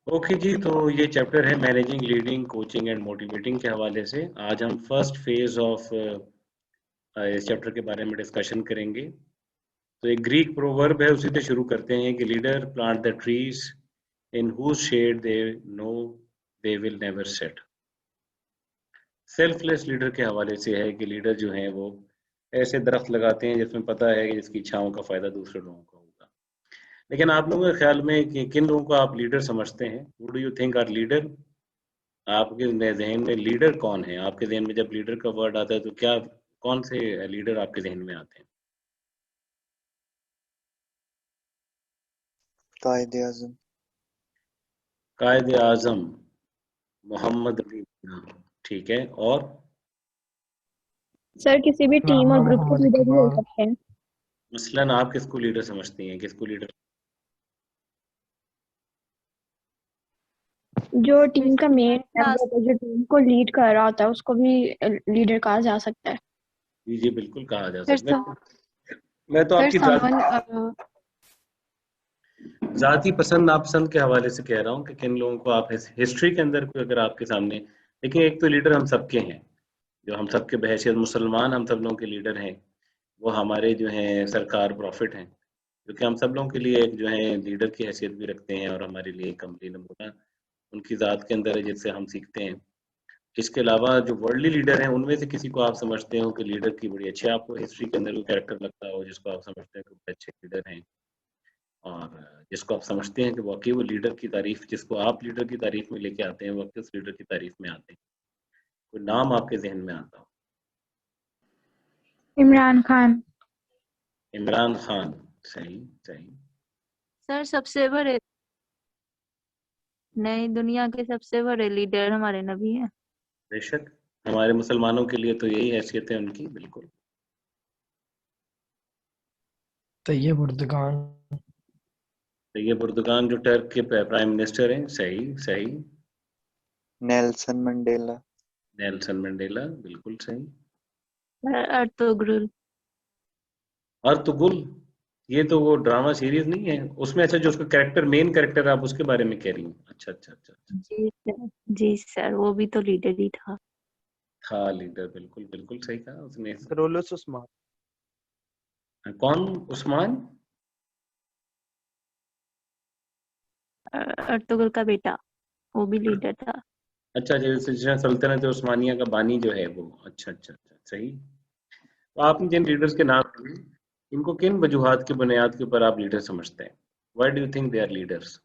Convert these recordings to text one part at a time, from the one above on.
Okay जी, तो ये chapter है managing, leading, coaching and motivating के हवाले से। आज हम फर्स्ट फेज ऑफ इस चैप्टर के बारे में डिस्कशन करेंगे। तो एक ग्रीक प्रोवर्ब है, उसी से शुरू करते हैं कि leader plant the trees in whose shade they know they will never sit. Selfless leader के हवाले से है कि लीडर जो हैं वो ऐसे दरख्त लगाते हैं जिसमें पता है कि जिसकी छांव का फायदा दूसरे लोगों को होगा। लेकिन आप लोगों के ख्याल में कि किन लोगों को आप लीडर समझते हैं? What do you think are leader? आपके ज़हन में लीडर कौन है? आपके ज़हन में जब लीडर का वर्ड आता है तो क्या कौन से लीडर आपके ज़हन में आते हैं? कायदे आजम। कायद-ए-आज़म मोहम्मद अली जिन्ना, ठीक है। और सर किसी भी टीम और ग्रुप के लीडर भी हो सकते हैं। मसलन आप किसको लीडर समझती हैं? किसको लीडर? जो टीम का मेन मेंबर होता है, जो टीम को लीड कर रहा होता है, उसको भी लीडर कहा जा सकता है। जी, जी, बिल्कुल कहा जा सर सकता है। मैं तो आपकी ज़ाती पसंद नापसंद के हवाले से कह रहा हूँ कि किन लोगों को आप हिस्ट्री के अंदर कोई अगर आपके सामने देखिए, एक तो लीडर हम सबके हैं, जो हम सबके बहैसियत मुसलमान हम सब लोगों के लीडर हैं, वो हमारे जो हैं सरकार प्रॉफिट हैं, क्योंकि हम सब लोगों के लिए एक जो है लीडर की हैसियत भी रखते हैं और हमारे लिए एक अमली नमूना उनकी ज़ात के अंदर है जिससे हम सीखते हैं। इसके अलावा जो वर्ल्डली लीडर हैं उनमें से किसी को आप समझते हो कि लीडर की बड़ी अच्छी आपको हिस्ट्री के अंदर कोई कैरेक्टर लगता हो जिसको आप समझते हैं कि बड़े अच्छे लीडर हैं और जिसको आप समझते हैं कि वाकई वो लीडर की तारीफ, जिसको आप लीडर की तारीफ में लेके आते हैं, वाकई उस लीडर की तारीफ में आते हैं, कोई नाम आपके जहन में आता हो? इमरान खान। इमरान खान, सही सही। सर सबसे बड़े नई दुनिया के सबसे बड़े लीडर हमारे नबी हैं। बेशक हमारे मुसलमानों के लिए तो यही हैसियत है उनकी, बिल्कुल। तैयब उर्दगान। तैयब उर्दगान जो टर्क के प्राइम मिनिस्टर हैं, सही सही। Nelson Mandela. नेल्सन मंडेला, बिल्कुल सही। अर्तुगरुल। अर्तुगरुल, ये तो वो ड्रामा सीरीज नहीं है उसमें? अच्छा, जो उसका कैरेक्टर, मेन कैरेक्टर, आप उसके बारे में कह रही हैं? अच्छा अच्छा अच्छा अच्छा। जी सर, वो भी तो लीडर ही था। था लीडर, बिल्कुल बिल्कुल सही कहा उसने। रोलस उस्मान। कौन? उस्मान? अर्तुगरुल का बेटा, वो भी लीडर था। अच्छा, जैसे सल्तनत उस्मानिया का बानी जो है वो, अच्छा अच्छा अच्छा, सही। तो आपने जिन लीडर्स के नाम लिए, इनको किन वजूहात की बुनियाद के ऊपर आप लीडर समझते हैं? Why do you think they are leaders?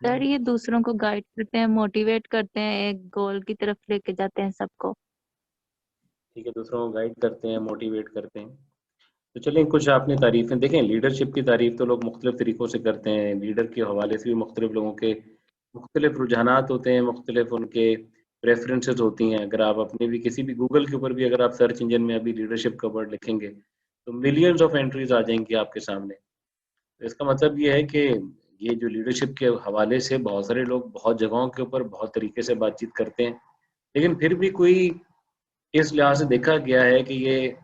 Sir ये दूसरों को गाइड करते हैं, मोटिवेट करते हैं, एक गोल की तरफ लेके जाते हैं सबको। ठीक है, दूसरों को गाइड करते हैं, मोटिवेट करते हैं। तो चलिए, कुछ आपने तारीफें देखें, लीडरशिप की तारीफ तो लोग मुख्तलिफ तरीकों से करते हैं, लीडर के हवाले से भी मुख्तलिफ लोगों के मुख्तलिफ रुझानात होते हैं, मुख्तलिफ उनके प्रेफरेंसेस होती हैं। अगर आप अपने भी किसी भी गूगल के ऊपर भी अगर आप सर्च इंजन में अभी लीडरशिप का वर्ड लिखेंगे तो मिलियंस ऑफ एंट्रीज आ जाएंगी आपके सामने। तो इसका मतलब ये है कि ये जो लीडरशिप के हवाले से बहुत सारे लोग बहुत जगहों के ऊपर बहुत तरीके से बातचीत करते हैं, लेकिन फिर भी कोई इस लिहाज से देखा गया है कि ये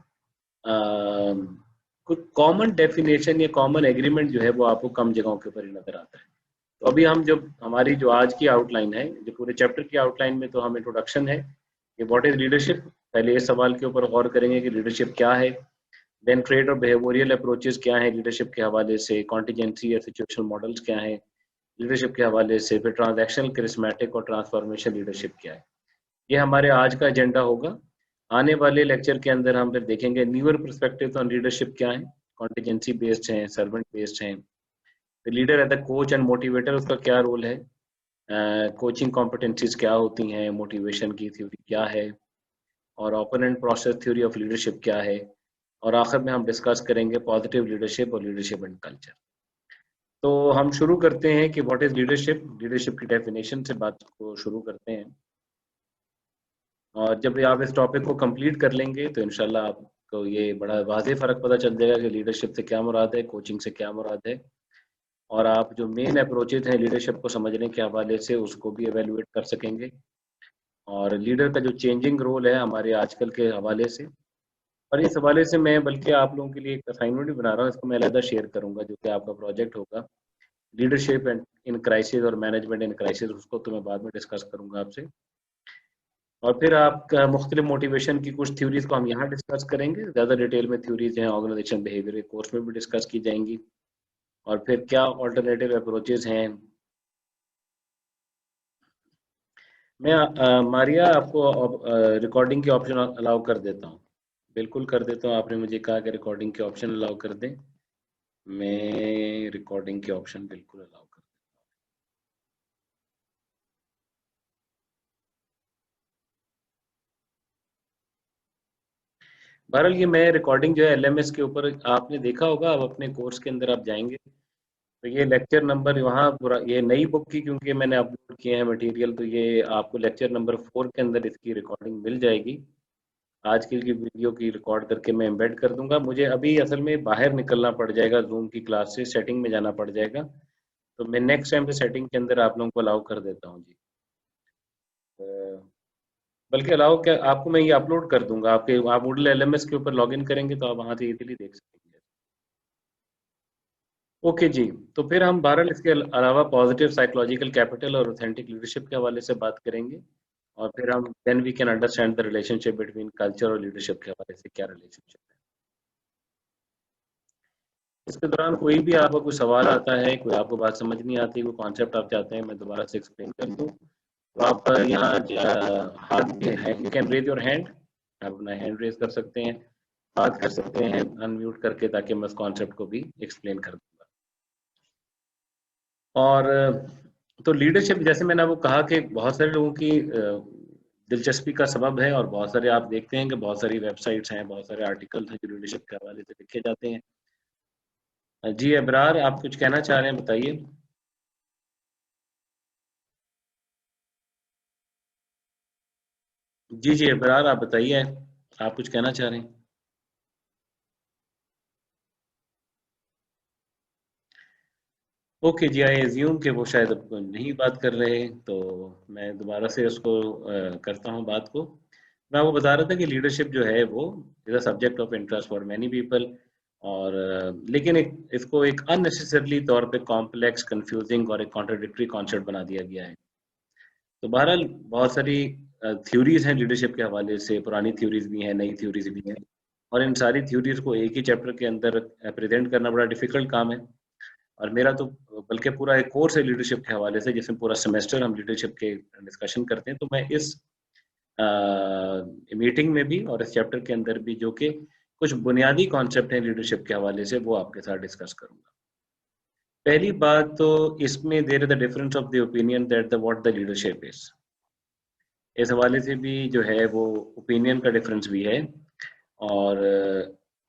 कुछ कॉमन डेफिनेशन या कॉमन एग्रीमेंट जो है वो आपको कम जगहों के ऊपर ही नजर आता है। तो अभी हम जब हमारी जो आज की आउटलाइन है, जो पूरे चैप्टर की आउटलाइन में, तो हम इंट्रोडक्शन है कि व्हाट इज लीडरशिप, पहले इस सवाल के ऊपर गौर करेंगे कि लीडरशिप क्या है। देन ट्रेड और बिहेवियरल अप्रोचेस क्या है लीडरशिप के हवाले से, कॉन्टीजेंसी या सिचुएशनल मॉडल्स क्या है लीडरशिप के हवाले से, फिर ट्रांजैक्शनल, करिश्मेटिक और ट्रांसफॉर्मेशन लीडरशिप क्या है। ये हमारे आज का एजेंडा होगा। आने वाले लेक्चर के अंदर हम फिर देखेंगे न्यूअर पर्सपेक्टिव ऑन लीडरशिप क्या है, कॉन्टीजेंसी बेस्ड हैं, सर्वेंट बेस्ड हैं, leader as the coach and motivator उसका क्या रोल है, कोचिंग कॉम्पिटेंसीज क्या होती हैं, मोटिवेशन की थ्योरी क्या है, और opponent process theory of leadership क्या है, और आखिर में हम डिस्कस करेंगे पॉजिटिव लीडरशिप और लीडरशिप एंड कल्चर। तो हम शुरू करते हैं कि व्हाट इज लीडरशिप, लीडरशिप की डेफिनेशन से बात को शुरू करते हैं। और जब आप इस टॉपिक को कंप्लीट कर लेंगे तो इंशाल्लाह आपको ये बड़ा वाज़ेह फ़र्क पता चल जाएगा कि लीडरशिप से क्या मुराद है, कोचिंग से क्या मुराद है, और आप जो मेन अप्रोचेज हैं लीडरशिप को समझने के हवाले से उसको भी एवेलुएट कर सकेंगे। और लीडर का जो चेंजिंग रोल है हमारे आजकल के हवाले से। और इस हवाले से मैं बल्कि आप लोगों के लिए एक असाइनमेंट भी बना रहा हूँ, इसको मैं अलग शेयर करूंगा, जो कि आपका प्रोजेक्ट होगा लीडरशिप एंड इन क्राइसिस और मैनेजमेंट इन क्राइसिस, उसको तो मैं बाद में डिस्कस करूंगा आपसे। और फिर आपका मुख्तलिफ मोटिवेशन की कुछ थ्योरीज को हम यहाँ डिस्कस करेंगे, ज़्यादा डिटेल में थ्योरीज हैं ऑर्गेनाइजेशन बिहेवियर के कोर्स में भी डिस्कस की जाएंगी। और फिर क्या ऑल्टरनेटिव अप्रोचेज हैं। मैं मारिया आपको रिकॉर्डिंग की ऑप्शन अलाउ कर देता हूँ, बिल्कुल कर देता हूँ। आपने मुझे कहा कि रिकॉर्डिंग के ऑप्शन अलाउ कर दें, मैं रिकॉर्डिंग के ऑप्शन बिल्कुल अलाउ कर। बहरहाल ये मैं रिकॉर्डिंग जो है एलएमएस के ऊपर आपने देखा होगा, अब अपने कोर्स के अंदर आप जाएंगे तो ये लेक्चर नंबर वहाँ पूरा, ये नई बुक की क्योंकि मैंने अपलोड किए हैं मटेरियल, तो ये आपको लेक्चर नंबर 4 के अंदर इसकी रिकॉर्डिंग मिल जाएगी। आज की वीडियो की रिकॉर्ड करके मैं एम्बेड कर दूंगा। मुझे अभी असल में बाहर निकलना पड़ जाएगा, जूम की क्लास से सेटिंग में जाना पड़ जाएगा, तो मैं नेक्स्ट टाइम से सेटिंग के अंदर आप लोगों को अलाउ कर देता हूँ जी। बल्कि अलाउ क्या, आपको मैं ये अपलोड कर दूंगा आपके, आप Moodle LMS के ऊपर लॉगिन करेंगे तो आप वहाँ से इजीली देख सकेंगे। ओके जी, तो फिर हम बहरहाल इसके अलावा पॉजिटिव साइकोलॉजिकल कैपिटल और ऑथेंटिक लीडरशिप के हवाले से बात करेंगे। और फिर हम then we can understand the relationship between culture और लीडरशिप के हवाले से क्या रिलेशनशिप है। इसके दौरान कोई भी आपका कोई सवाल आता है, कोई आपको बात समझ नहीं आती, कोई कॉन्सेप्ट आप चाहते हैं मैं दोबारा से एक्सप्लेन कर दूँ, तो आप यहाँ हाथ you can raise your hand, आप अपना हैंड रेज कर सकते हैं, बात कर सकते हैं अनम्यूट करके, ताकि मैं इस कॉन्सेप्ट को भी एक्सप्लेन कर दूंगा। और तो लीडरशिप, जैसे मैंने आपको कहा कि बहुत सारे लोगों की दिलचस्पी का सबब है, और बहुत सारे आप देखते हैं कि बहुत सारी वेबसाइट्स हैं, बहुत सारे आर्टिकल्स हैं जो लीडरशिप के हवाले से लिखे जाते हैं। जी अबरार, आप कुछ कहना चाह रहे हैं, बताइए। जी अबरार, आप बताइए, आप कुछ कहना चाह रहे हैं। ओके जी, आई एज्यूम कि वो शायद अब नहीं बात कर रहे, तो मैं दोबारा से उसको करता हूँ बात को। मैं आपको बता रहा था कि लीडरशिप जो है वो is a subject of interest for many people, और लेकिन इसको एक अननेसेसरली तौर पे कॉम्प्लेक्स, कंफ्यूजिंग और एक कॉन्ट्राडिक्टरी कॉन्सेप्ट बना दिया गया है। तो बहरहाल बहुत सारी थ्योरीज हैं लीडरशिप के हवाले से, पुरानी थ्योरीज भी हैं, नई थ्योरीज भी हैं, और इन सारी थ्योरीज को एक ही चैप्टर के अंदर प्रेजेंट करना बड़ा डिफिकल्ट काम है। और मेरा तो बल्कि पूरा एक कोर्स है लीडरशिप के हवाले से, जिसमें पूरा सेमेस्टर हम लीडरशिप के डिस्कशन करते हैं। तो मैं इस मीटिंग में भी और इस चैप्टर के अंदर भी जो कि कुछ बुनियादी कॉन्सेप्ट हैं लीडरशिप के हवाले से, वो आपके साथ डिस्कस करूंगा। पहली बात तो इसमें there is the difference of the opinion that the what the leadership is. इस हवाले से भी जो है वो ओपिनियन का डिफरेंस भी है। और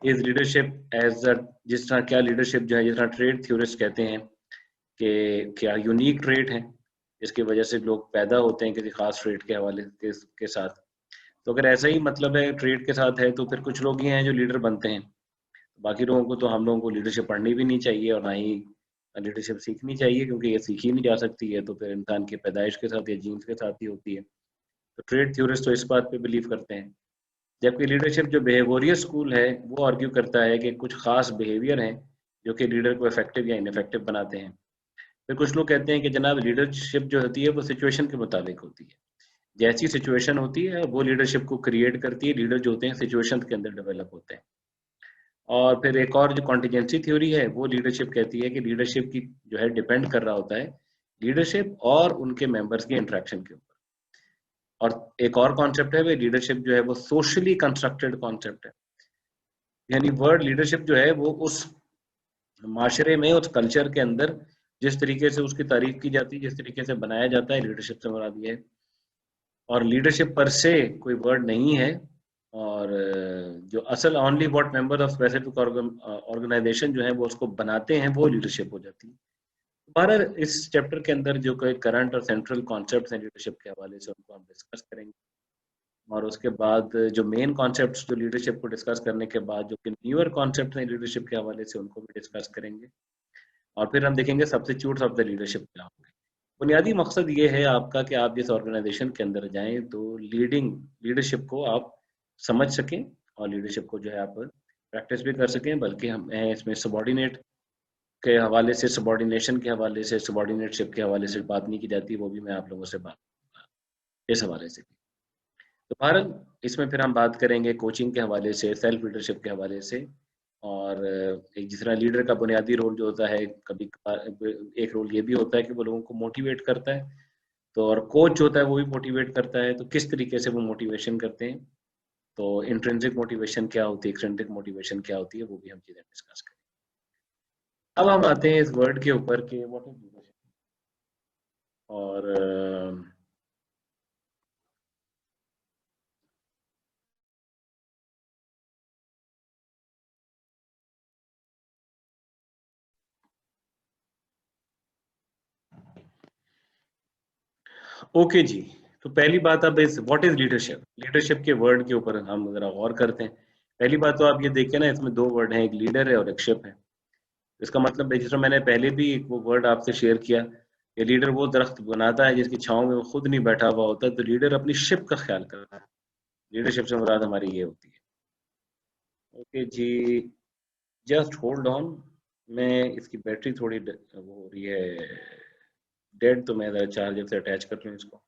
इज लीडरशिप एज जिस तरह, क्या लीडरशिप जो है, जिस तरह ट्रेड थ्योरिस्ट कहते हैं कि क्या यूनिक ट्रेड है जिसकी वजह से लोग पैदा होते हैं किसी खास ट्रेड के हवाले के साथ। तो अगर ऐसा ही मतलब है ट्रेड के साथ है, तो फिर कुछ लोग ही हैं जो लीडर बनते हैं, बाकी लोगों को तो, हम लोगों को लीडरशिप पढ़नी भी नहीं चाहिए और ना ही लीडरशिप सीखनी चाहिए, क्योंकि ये सीखी नहीं जा सकती है, तो फिर इंसान की पैदाइश के साथ या जीन्स के साथ ही होती है। तो ट्रेड थ्योरिस्ट तो इस बात पे बिलीव करते हैं। जबकि लीडरशिप जो बिहेवियरियल स्कूल है वो आर्ग्यू करता है कि कुछ खास बिहेवियर हैं जो कि लीडर को इफेक्टिव या इनइफेक्टिव बनाते हैं। फिर कुछ लोग कहते हैं कि जनाब लीडरशिप जो होती है वो सिचुएशन के मुताबिक होती है, जैसी सिचुएशन होती है वो लीडरशिप को क्रिएट करती है। लीडर जो होते हैं सिचुएशन के अंदर डेवलप होते हैं। और फिर एक और जो कॉन्टिजेंसी थ्योरी है, वो लीडरशिप कहती है कि लीडरशिप की जो है डिपेंड कर रहा होता है लीडरशिप और उनके मेंबर्स के इंटरेक्शन के ऊपर। और एक और कॉन्सेप्ट है, लीडरशिप जो है वो सोशली कंस्ट्रक्टेड कॉन्सेप्ट है, यानी वर्ड लीडरशिप जो है वो उस माशरे में, उस कल्चर के अंदर जिस तरीके से उसकी तारीफ की जाती है, जिस तरीके से बनाया जाता है, लीडरशिप से मुराद ये है। और लीडरशिप पर से कोई वर्ड नहीं है, और जो असल only what member of specific organisation जो है वो उसको बनाते हैं, वो लीडरशिप हो जाती है। बहरहाल इस चैप्टर के अंदर जो कोई करंट और सेंट्रल कॉन्सेप्ट्स हैं लीडरशिप के हवाले से, उनको हम डिस्कस करेंगे। और उसके बाद जो मेन कॉन्सेप्ट्स जो लीडरशिप को डिस्कस करने के बाद जो कि न्यूअर कॉन्सेप्ट्स हैं लीडरशिप के हवाले से, उनको भी डिस्कस करेंगे। और फिर हम देखेंगे सब्स्टिट्यूट्स ऑफ द लीडरशिप क्या होंगे। बुनियादी मकसद ये है आपका कि आप जिस ऑर्गेनाइजेशन के अंदर जाएं तो लीडरशिप को आप समझ सकें और लीडरशिप को जो है आप प्रैक्टिस भी कर सकें, बल्कि हम इसमें सबॉर्डिनेट के हवाले से, सबॉर्डिनेशन के हवाले से, सबॉर्डिनेटशिप के हवाले से बात नहीं की जाती, वो भी मैं आप लोगों से बात इस हवाले से। तो बहरहाल इसमें फिर हम बात करेंगे कोचिंग के हवाले से, सेल्फ लीडरशिप के हवाले से, और एक जिस तरह लीडर का बुनियादी रोल जो होता है, कभी एक रोल ये भी होता है कि वो लोगों को मोटिवेट करता है, तो और कोच होता है वो भी मोटिवेट करता है। तो किस तरीके से वो मोटिवेशन करते हैं, तो इंट्रिंसिक मोटिवेशन क्या होती है, एक्सट्रिंसिक मोटिवेशन क्या होती है, वो भी हम चीज़ें डिस्कस करें। अब हम आते हैं इस वर्ड के ऊपर कि व्हाट इज लीडरशिप, और ओके जी। तो पहली बात, अब इस व्हाट इज लीडरशिप, लीडरशिप के वर्ड के ऊपर हम जरा गौर करते हैं। पहली बात तो आप ये देखिए ना, इसमें दो वर्ड हैं, एक लीडर है और एक शिप है। इसका मतलब है, जिस तरह मैंने पहले भी एक वो वर्ड आपसे शेयर किया कि लीडर वो दरख्त बनाता है जिसकी छांव में वो खुद नहीं बैठा हुआ होता, तो लीडर अपनी शिप का ख्याल करता है। लीडरशिप से मुराद हमारी ये होती है। ओके जी, जस्ट होल्ड ऑन, मैं इसकी बैटरी थोड़ी वो हो रही है डेड, तो मैं जरा चार्जर से अटैच कर लूँ इसको।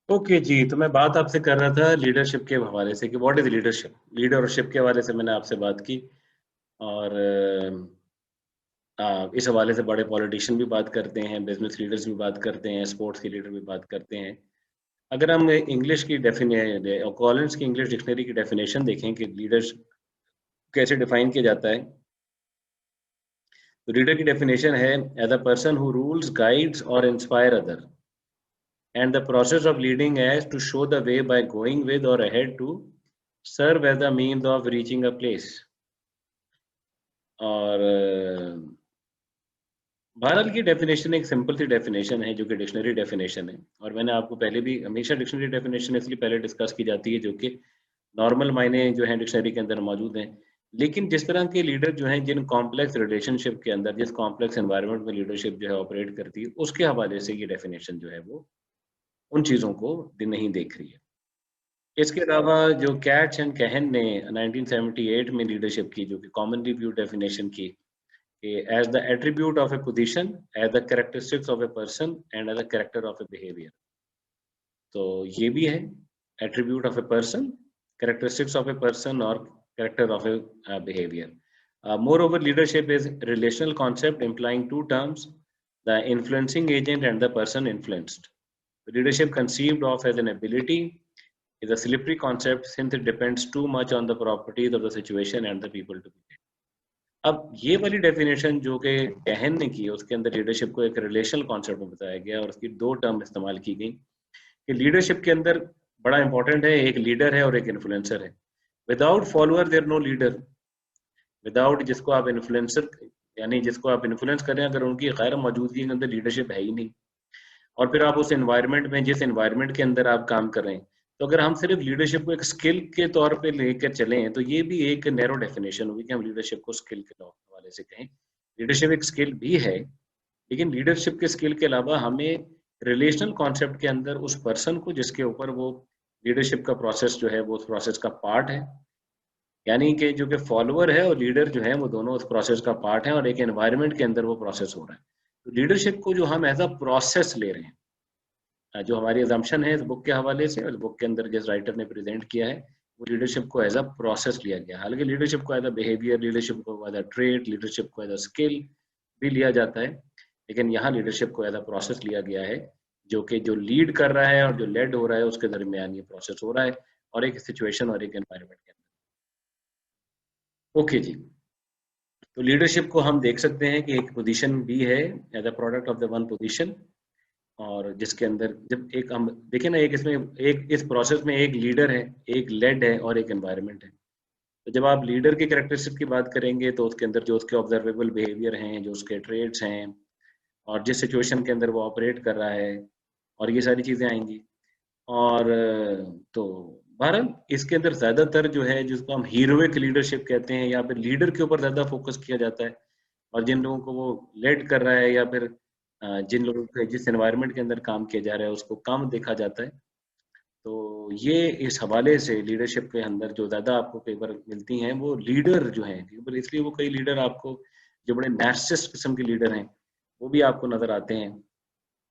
ओके जी, तो मैं बात आपसे कर रहा था लीडरशिप के हवाले से कि व्हाट इज लीडरशिप। लीडरशिप के हवाले से मैंने आपसे बात की, और इस हवाले से बड़े पॉलिटिशियन भी बात करते हैं, बिजनेस लीडर्स भी बात करते हैं, स्पोर्ट्स के लीडर भी बात करते हैं। अगर हम इंग्लिश की कॉलिंस की इंग्लिश डिक्शनरी की डेफिनेशन देखें कि लीडर्स कैसे डिफाइन किया जाता है, तो लीडर की डेफिनेशन है as a person who rules, guides और inspire other, and the process of leading as to show the way by going with or ahead to serve as the means of reaching a place। और बहरहाल की definition एक simple सी definition है जो कि dictionary definition है, और मैंने आपको पहले भी, हमेशा डिक्शनरी डेफिनेशन इसलिए पहले डिस्कस की जाती है जो कि नॉर्मल मायने जो है डिक्शनरी के अंदर मौजूद हैं। लेकिन जिस तरह के लीडर जो हैं, जिन कॉम्प्लेक्स रिलेशनशिप के अंदर, जिस कॉम्प्लेक्स एनवायरनमेंट में लीडरशिप जो है ऑपरेट करती है, उसके हवाले से ये डेफिनेशन जो है वो उन चीज़ों को नहीं देख रही है। इसके अलावा जो कैट्स एंड कहन ने 1978 में लीडरशिप की, जो कि कॉमनली व्यू डेफिनेशन की, as the attribute of a position, as the characteristics of a person and as the character of a behaviour. तो ये भी है attribute of a person, characteristics of a person और character of a behaviour. Moreover, leadership is relational concept implying two terms, the influencing agent and the person influenced. Leadership conceived of as an ability is a slippery concept since it depends too much on the properties of the situation and the people to be led. अब ये वाली definition जो कि कहन ने की, उसके अंदर लीडरशिप को एक रिलेशनल कॉन्सेप्ट में बताया गया और उसकी दो टर्म इस्तेमाल की गई कि लीडरशिप के अंदर बड़ा इंपॉर्टेंट है, एक लीडर है और एक इन्फ्लुएंसर है। Without follower there no leader. Without जिसको आप इन्फ्लुएंसर, यानी जिसको आप इन्फ्लुएंस करें, अगर उनकी गैर मौजूदगी के अंदर लीडरशिप है ही नहीं, और फिर आप उस एनवायरनमेंट में, जिस एनवायरनमेंट के अंदर आप काम कर रहे हैं, तो अगर हम सिर्फ लीडरशिप को एक स्किल के तौर पे लेकर चलें, तो ये भी एक नैरो डेफिनेशन होगी कि हम लीडरशिप को स्किल के हवाले से कहें। लीडरशिप एक स्किल भी है, लेकिन लीडरशिप के स्किल के अलावा हमें रिलेशनल कॉन्सेप्ट के अंदर उस पर्सन को जिसके ऊपर वो लीडरशिप का प्रोसेस जो है वो उस प्रोसेस का पार्ट है, यानी कि जो कि फॉलोअर है और लीडर जो है वो दोनों उस प्रोसेस का पार्ट है और एक एनवायरनमेंट के अंदर वो प्रोसेस हो रहा है। तो लीडरशिप को जो हम एज अ प्रोसेस ले रहे हैं, जो हमारी अजम्पशन है इस बुक के हवाले से, उस बुक के अंदर जिस राइटर ने प्रेजेंट किया है, वो लीडरशिप को एज अ प्रोसेस लिया गया। हालांकि लीडरशिप को एज अ बिहेवियर, लीडरशिप को एज अ ट्रेट, लीडरशिप को एज अ स्किल भी लिया जाता है, लेकिन यहाँ लीडरशिप को एज अ प्रोसेस लिया गया है, जो कि जो लीड कर रहा है और जो लेड हो रहा है उसके दरमियान ये प्रोसेस हो रहा है, और एक सिचुएशन और एक एनवायरनमेंट के अंदर। ओके जी, तो लीडरशिप को हम देख सकते हैं कि एक पोजीशन भी है as a product of the one position, और जिसके अंदर जब एक हम देखें ना, एक इसमें एक इस प्रोसेस में एक लीडर है, एक लेड है और एक एनवायरनमेंट है। तो जब आप लीडर के कैरेक्टरिस्टिक की बात करेंगे तो उसके अंदर जो उसके ऑब्जर्वेबल बिहेवियर हैं, जो उसके ट्रेड्स हैं, और जिस सिचुएशन के अंदर वो ऑपरेट कर रहा है, और ये सारी चीज़ें आएंगी। और तो बहरहाल इसके अंदर ज़्यादातर जो है, जिसको हम हीरोइक लीडरशिप कहते हैं, या फिर लीडर के ऊपर ज़्यादा फोकस किया जाता है, और जिन लोगों को वो लेड कर रहा है या फिर जिन लोगों के जिस एनवायरनमेंट के अंदर काम किया जा रहा है उसको कम देखा जाता है। तो ये इस हवाले से लीडरशिप के अंदर जो ज़्यादा आपको कई बार मिलती हैं वो लीडर जो हैं, कई बार इसलिए वो कई लीडर आपको जो बड़े नार्सिसिस्ट किस्म के लीडर हैं वो भी आपको नज़र आते हैं,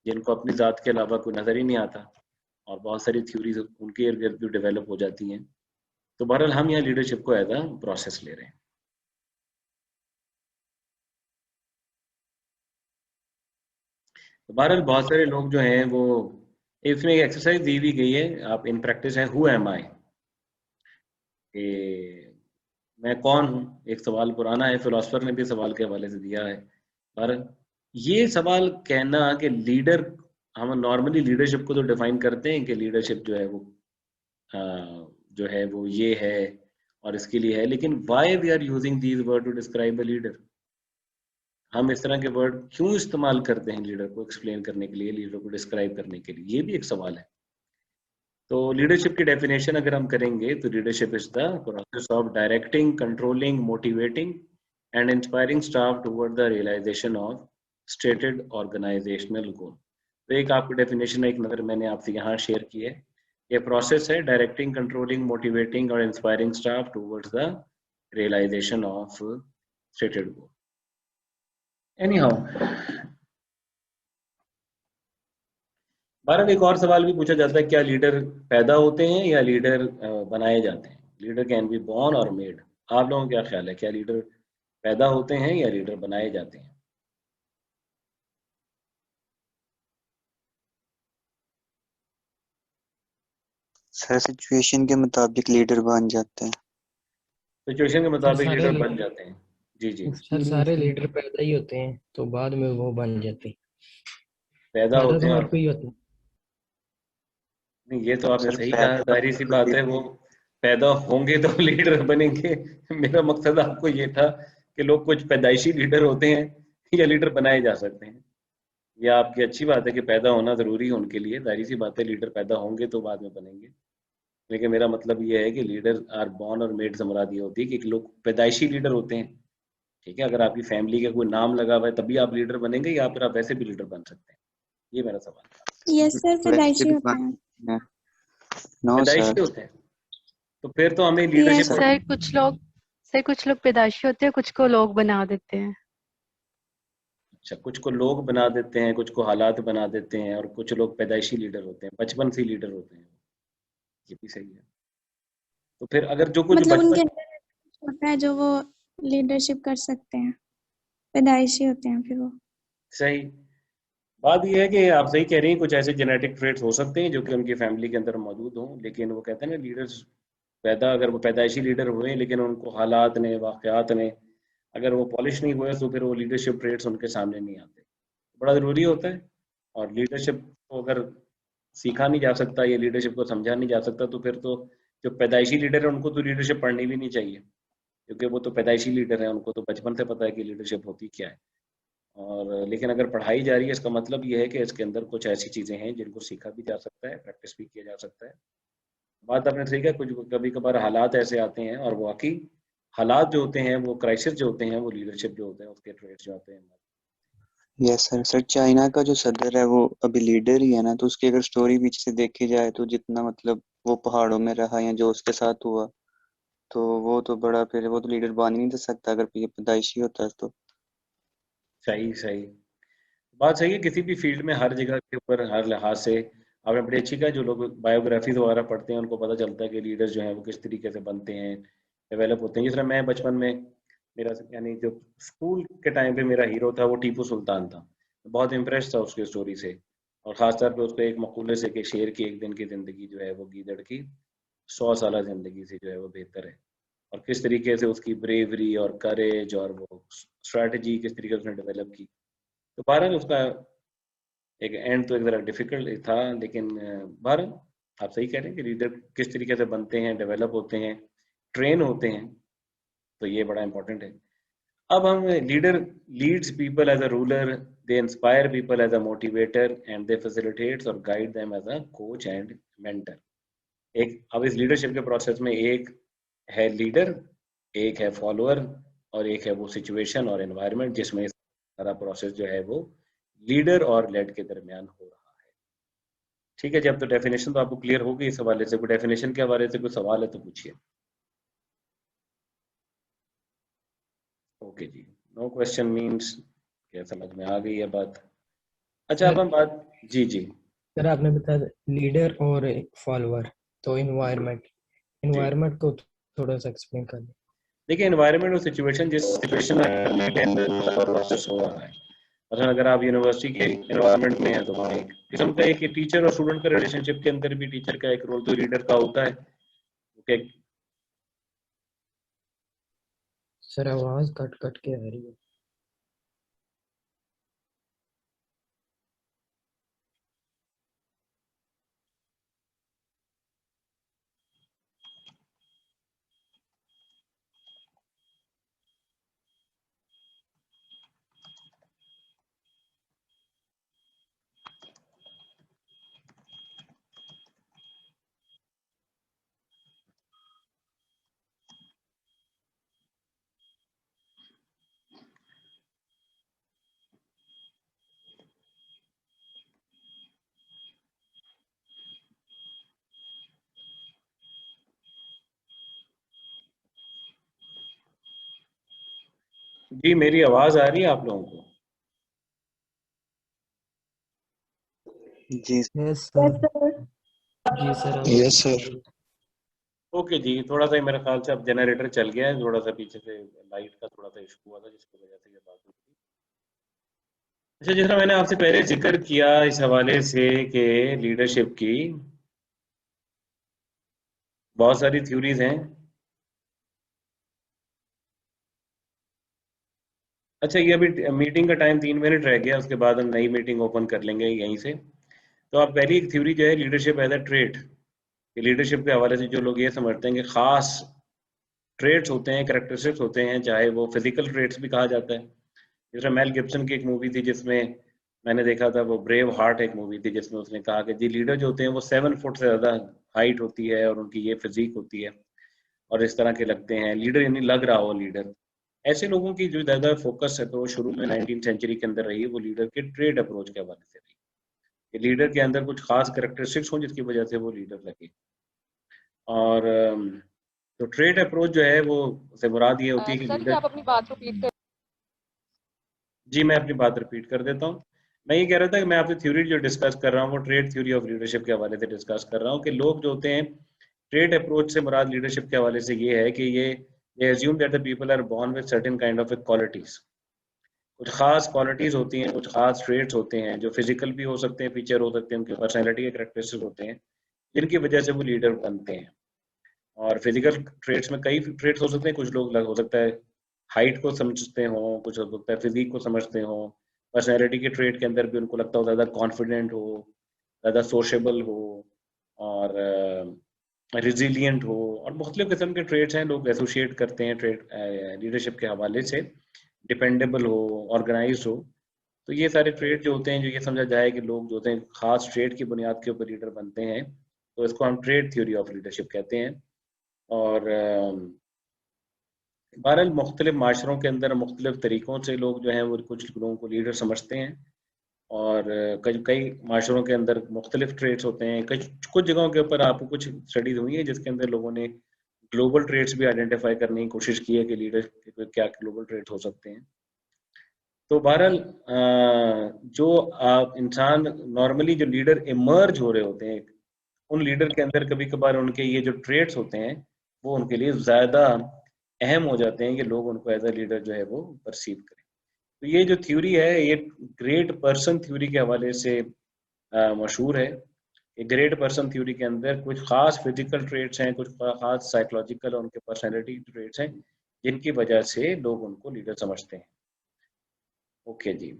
जिनको अपनी ज़ात के अलावा कोई नज़र ही नहीं आता, और बहुत सारी थ्योरीज उनके इर्द गिर्द भी डेवलप हो जाती हैं। तो बहरहाल हम यहाँ लीडरशिप को एज अ प्रोसेस ले रहे हैं। तो बहरहाल बहुत सारे लोग जो हैं वो, इसमें एक एक्सरसाइज दी हुई गई है, आप इन प्रैक्टिस है, हु एम आई, मैं कौन हूँ। एक सवाल पुराना है, फिलोसफर ने भी सवाल के हवाले से दिया है, पर ये सवाल कहना कि लीडर, हम नॉर्मली लीडरशिप को तो डिफाइन करते हैं कि लीडरशिप जो है वो जो है वो ये है और इसके लिए है, लेकिन why we are using these word to describe a leader, हम इस तरह के वर्ड क्यों इस्तेमाल करते हैं लीडर को एक्सप्लेन करने के लिए, लीडर को डिस्क्राइब करने के लिए, ये भी एक सवाल है। तो लीडरशिप की डेफिनेशन अगर हम करेंगे तो leadership is the process of directing, controlling, motivating and inspiring staff toward the realisation of stated organisational goal. तो एक आपको डेफिनेशन एक नज़र मैंने आपसे यहाँ शेयर की है। ये प्रोसेस है डायरेक्टिंग, कंट्रोलिंग, मोटिवेटिंग और inspiring staff towards the realisation of stated goal. Anyhow, Bharat एक और सवाल भी पूछा जाता है, क्या लीडर पैदा होते हैं या लीडर बनाए जाते हैं? लीडर कैन बी बॉर्न और मेड। आप लोगों का क्या ख्याल है, क्या लीडर पैदा होते हैं या लीडर बनाए जाते हैं? सर सिचुएशन के मुताबिक लीडर बन जाते हैं। सिचुएशन के मुताबिक सारे लीडर बन लीडर जाते हैं। जी जी, सर सारे लीडर पैदा ही होते हैं तो बाद में वो बन जाते हैं। पैदा पैदा होते तो हैं हर और कोई होता है। नहीं, ये तो आपने सर सही कहा, पैदा जाहिर सी बात है वो पैदा होंगे तो लीडर बनेंगे। मेरा मकसद आपको ये था कि लोग कुछ पैदाइशी लीडर होते हैं या लीडर बनाए जा सकते हैं। ये आपकी अच्छी बात है कि पैदा होना जरूरी है उनके लिए, जाहिर सी बात है लीडर पैदा होंगे तो बाद में बनेंगे, लेकिन मेरा मतलब ये है कि लीडर आर बॉर्न और मेड से मुराद ये होती है कि लोग पैदाइशी लीडर होते हैं। ठीक है, अगर आपकी फैमिली का कोई नाम लगा हुआ है तभी आप लीडर बनेंगे, या फिर आप वैसे भी लीडर बन सकते हैं। ये मेरा सवाल था। यस सर, वैसे पैदाइशी भी होते हैं। बन नो पैदाइशी सर। होते हैं, तो फिर तो हमें यस लीडरशिप सर सर कुछ लोग पैदाइशी होते हैं, कुछ को लोग बना देते हैं। अच्छा, कुछ को लोग बना देते हैं, कुछ को हालात बना देते हैं, और कुछ लोग पैदाइशी लीडर होते हैं, बचपन से लीडर होते हैं। ये भी सही है। तो फिर अगर जो कुछ मतलब उनके बचपन, अंदर ऐसा कुछ होता है जो वो लीडरशिप कर सकते हैं, पैदाइशी होते हैं फिर वो। सही बात यह है कि आप सही कह रही हैं, कुछ ऐसे जेनेटिक ट्रेट्स हो सकते हैं जो कि उनकी फैमिली के अंदर मौजूद हों, लेकिन वो कहते हैं ना, लीडर्स पैदा, अगर वो पैदाइशी लीडर हुए लेकिन उनको हालात ने, वाकयात ने, अगर वो पॉलिश नहीं हुए तो फिर वो लीडरशिप ट्रेट्स उनके सामने नहीं आते। बड़ा ज़रूरी होता है। और लीडरशिप को अगर सीखा नहीं जा सकता या लीडरशिप को समझा नहीं जा सकता तो फिर तो जो पैदाइशी लीडर है उनको तो लीडरशिप पढ़नी भी नहीं चाहिए, क्योंकि वो तो पैदाइशी लीडर है, उनको तो बचपन से पता है कि लीडरशिप होती क्या है। और लेकिन अगर पढ़ाई जा रही है, इसका मतलब ये है कि इसके अंदर कुछ ऐसी चीज़ें हैं जिनको सीखा भी जा सकता है, प्रैक्टिस भी किया जा सकता है। बात आपने सही कहा, कुछ कभी कभार हालात ऐसे आते हैं, और वाकई हालात जो होते हैं, वो क्राइसिस जो होते हैं, वो लीडरशिप जो होते हैं उसके ट्रेड्स जो आते हैं। Yes sir. सर चाइना का जो सदर है वो अभी लीडर ही है ना, तो उसकी अगर स्टोरी पीछे से देखी जाए तो जितना मतलब वो पहाड़ों में रहा या जो उसके साथ हुआ, तो वो तो बड़ा, फिर वो तो लीडर बन ही नहीं दे सकता अगर ये पैदाइशी होता है तो। सही सही बात सही है, किसी भी फील्ड में हर जगह के ऊपर हर लिहाज से आपने बड़ी अच्छी कहा, जो लोग बायोग्राफीज वगैरह पढ़ते हैं उनको पता चलता है कि लीडर्स जो हैं वो किस तरीके से बनते हैं, डेवलप होते हैं। जिस तरह मैं बचपन में, मेरा यानी जो स्कूल के टाइम पे मेरा हीरो था वो टीपू सुल्तान था। बहुत इम्प्रेस था उसकी स्टोरी से, और ख़ासतौर पे उसको एक मकूले से कि शेर की एक दिन की ज़िंदगी जो है वो गीदड़ की 100 साल ज़िंदगी से जो है वो बेहतर है, और किस तरीके से उसकी ब्रेवरी और करेज और वो स्ट्रैटेजी किस तरीके से उसने डेवलप की। तो बहरहाल उसका एक एंड तो एक ज़रा डिफिकल्ट था, लेकिन बहरहाल आप सही कह रहे हैं कि लीडर किस तरीके से बनते हैं, डेवलप होते हैं, ट्रेन होते हैं, तो ये बड़ा इंपॉर्टेंट है। अब हम leader leads people as a ruler, they inspire people as a motivator, and they facilitates और guide them as a coach and mentor. एक अब इस लीडरशिप के प्रोसेस में एक है लीडर, एक है फॉलोअर, और एक है वो सिचुएशन और एनवायरनमेंट जिसमें सारा प्रोसेस जो है वो लीडर और लेड के दरमियान हो रहा है। ठीक है जी, अब तो डेफिनेशन तो आपको क्लियर होगी। इस हवाले से कोई डेफिनेशन के हवाले से कोई सवाल है तो पूछिए। ओके जी, नो क्वेश्चन मीन्स क्या समझ में आ गई है बात। अच्छा, अब हम बात, जी जी सर आपने बताया लीडर और फॉलोअर, तो इन्वायरमेंट को थोड़ा सा एक्सप्लेन कर दो। देखिए, एनवायरनमेंट और सिचुएशन, जिस सिचुएशन में प्रोसेस हो रहा है, मतलब अगर आप यूनिवर्सिटी के एनवायरनमेंट में हैं तो वहाँ एक किस्म का एक टीचर और स्टूडेंट का रिलेशनशिप के अंदर भी टीचर का एक रोल तो लीडर का होता है। ओके, सर आवाज कट कट के आ रही है। जी मेरी आवाज आ रही है आप लोगों को? जी यस सर। जी सर यस सर। ओके जी, थोड़ा सा मेरे ख्याल से अब जनरेटर चल गया है, थोड़ा सा पीछे से लाइट का थोड़ा सा इशू हुआ था जिसकी वजह से ये बात हुई थी। अच्छा, जिस तरह मैंने आपसे पहले जिक्र किया इस हवाले से कि लीडरशिप की बहुत सारी थ्योरीज हैं। अच्छा, ये अभी मीटिंग का टाइम 3 मिनट रह गया, उसके बाद हम नई मीटिंग ओपन कर लेंगे यहीं से। तो आप पहली एक थ्योरी जो है leadership as a trait, leadership के हवाले से जो लोग ये समझते हैं कि खास ट्रेट्स होते हैं, करेक्टरिस्टिक्स होते हैं, चाहे वो फिजिकल ट्रेट्स भी कहा जाता है। जैसे मेल गिब्सन की एक मूवी थी जिसमें मैंने देखा था, वो ब्रेव हार्ट एक मूवी थी जिसमें उसने कहा कि जी लीडर जो होते हैं वो 7 फुट से ज़्यादा हाइट होती है और उनकी ये फिजिक होती है और इस तरह के लगते हैं लीडर, यानी लग रहा हो लीडर। ऐसे लोगों की जो ज़्यादा फोकस है तो शुरू में 19वीं सेंचुरी के अंदर रही, वो लीडर के ट्रेड अप्रोच के हवाले से रही कि लीडर के अंदर कुछ खास करेक्टरिस्टिक्स हों जिसकी वजह से वो लीडर लगे। और तो ट्रेड अप्रोच जो है वो से मुराद ये होती है कि सर लीडर, क्या आप अपनी बात रिपीट कर? जी मैं अपनी बात रिपीट कर देता हूँ। मैं ये कह रहा था कि मैं आपसे थ्योरी जो डिस्कस कर रहा हूँ वो ट्रेड थ्योरी ऑफ लीडरशिप के हवाले से डिस्कस कर रहा हूँ कि लोग जो होते हैं, ट्रेड अप्रोच से मुराद लीडरशिप के हवाले से ये है कि ये assume that the people are born with certain kind of qualities, कुछ खास क्वालिटीज होती हैं, कुछ खास ट्रेड्स होते हैं जो फिजिकल भी हो सकते हैं, फीचर हो सकते हैं, उनके पर्सनैलिटी के करेक्टरिस्टिक्स होते हैं जिनकी वजह से वो लीडर बनते हैं। और फिजिकल ट्रेड्स में कई ट्रेड्स हो सकते हैं, कुछ लोग हो सकता है हाइट को समझते हों, कुछ हो सकता है फिजिक को समझते हों, पर्सनैलिटी के ट्रेड के अंदर भी उनको लगता हो ज़्यादा कॉन्फिडेंट हो, ज़्यादा सोशेबल हो और रिजिलियंट हो, और मुख्तलिफ किस्म के ट्रेड्स हैं लोग एसोशिएट करते हैं ट्रेड लीडरशिप के हवाले से, डिपेंडेबल हो, ऑर्गेनाइज हो। तो ये सारे ट्रेड जो होते हैं, जो ये समझा जाए कि लोग जो होते हैं खास ट्रेड की बुनियाद के ऊपर लीडर बनते हैं, तो इसको हम ट्रेड थ्योरी ऑफ लीडरशिप कहते हैं। और बहरहाल मुख्तलिफ माशरों के अंदर मुख्तलिफ तरीक़ों से लोग जो हैं वो कुछ लोगों को लीडर समझते हैं, और कई कई माशरों के अंदर मुख्तलिफ ट्रेड्स होते हैं। कुछ जगहों के ऊपर आपको कुछ स्टडीज हुई है जिसके अंदर लोगों ने ग्लोबल ट्रेड्स भी आइडेंटिफाई करने की कोशिश की है कि लीडर क्या ग्लोबल ट्रेड्स हो सकते हैं। तो बहरहाल जो इंसान नॉर्मली जो लीडर इमर्ज हो रहे होते हैं, उन लीडर के अंदर कभी कभार उनके ये जो ट्रेड्स होते हैं वो उनके लिए ज़्यादा अहम हो जाते हैं कि लोग उनको एज अ लीडर जो है वो परसीव करें। तो ये जो थ्योरी है ये ग्रेट पर्सन थ्योरी के हवाले से मशहूर है। ये ग्रेट पर्सन थ्योरी के अंदर कुछ खास फिजिकल ट्रेड्स हैं, कुछ खास साइकोलॉजिकल और उनके पर्सनैलिटी ट्रेड्स हैं जिनकी वजह से लोग उनको लीडर समझते हैं। ओके जी।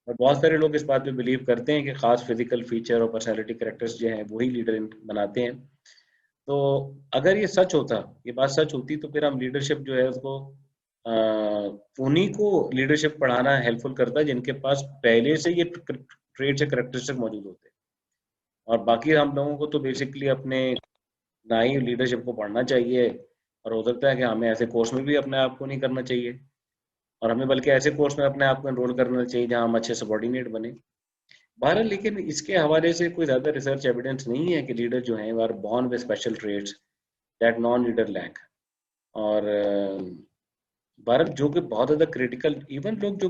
और बहुत सारे लोग इस बात पे बिलीव करते हैं कि खास फिजिकल फीचर और पर्सनैलिटी कैरेक्टर्स जो हैं वही लीडर बनाते हैं। तो अगर ये सच होता, ये बात सच होती, तो फिर हम लीडरशिप जो है उसको उन्हीं को लीडरशिप पढ़ाना हेल्पफुल करता है जिनके पास पहले से ये ट्रेड्स या कैरेक्टरिस्टिक मौजूद होते हैं। और बाकी हम लोगों को तो बेसिकली अपने ना ही लीडरशिप को पढ़ना चाहिए, और हो सकता है कि हमें ऐसे कोर्स में भी अपने आप को नहीं करना चाहिए, और हमें बल्कि ऐसे कोर्स में अपने आप को एनरोल करना चाहिए जहाँ हम अच्छे सबॉर्डिनेट बने। बहरहाल लेकिन इसके हवाले से कोई ज़्यादा रिसर्च एविडेंस नहीं है कि लीडर जो हैं वो are born with special traits that non leader lack. और भारत जो कि बहुत ज़्यादा क्रिटिकल, इवन लोग जो